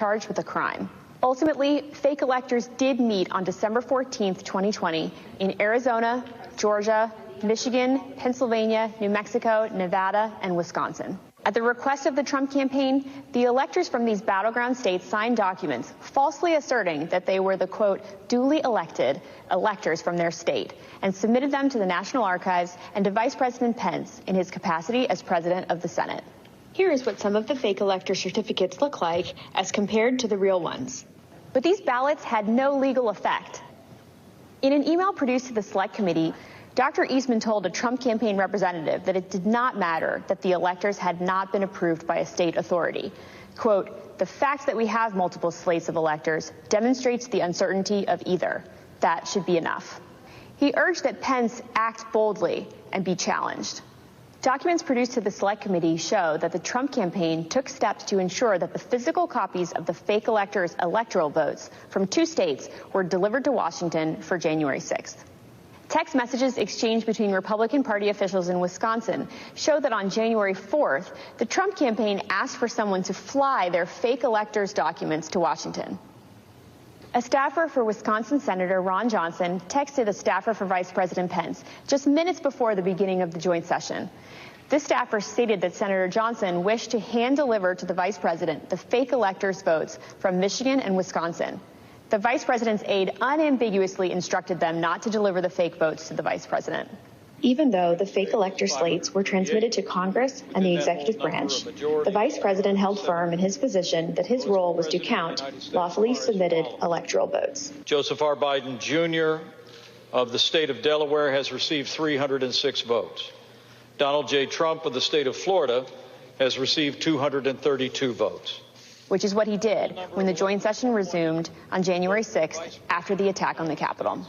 charged with a crime. Ultimately, fake electors did meet on December 14, 2020, in Arizona, Georgia, Michigan, Pennsylvania, New Mexico, Nevada, and Wisconsin. At the request of the Trump campaign, the electors from these battleground states signed documents falsely asserting that they were the, quote, duly elected electors from their state, and submitted them to the National Archives and to Vice President Pence in his capacity as President of the Senate. Here is what some of the fake elector certificates look like as compared to the real ones. But these ballots had no legal effect. In an email produced to the Select Committee, Dr. Eastman told a Trump campaign representative that it did not matter that the electors had not been approved by a state authority. Quote, the fact that we have multiple slates of electors demonstrates the uncertainty of either. That should be enough. He urged that Pence act boldly and be challenged. Documents produced to the Select Committee show that the Trump campaign took steps to ensure that the physical copies of the fake electors' electoral votes from 2 states were delivered to Washington for January 6th. Text messages exchanged between Republican Party officials in Wisconsin show that on January 4th, the Trump campaign asked for someone to fly their fake electors' documents to Washington. A staffer for Wisconsin Senator Ron Johnson texted a staffer for Vice President Pence just minutes before the beginning of the joint session. This staffer stated that Senator Johnson wished to hand-deliver to the vice president the fake electors' votes from Michigan and Wisconsin. The vice president's aide unambiguously instructed them not to deliver the fake votes to the vice president. Even though the fake elector slates were transmitted to Congress and the executive branch, the vice president held firm in his position that his role was to count lawfully submitted electoral votes. Joseph R. Biden, Jr. of the state of Delaware has received 306 votes. Donald J. Trump of the state of Florida has received 232 votes. Which is what he did when the joint session resumed on January 6th after the attack on the Capitol.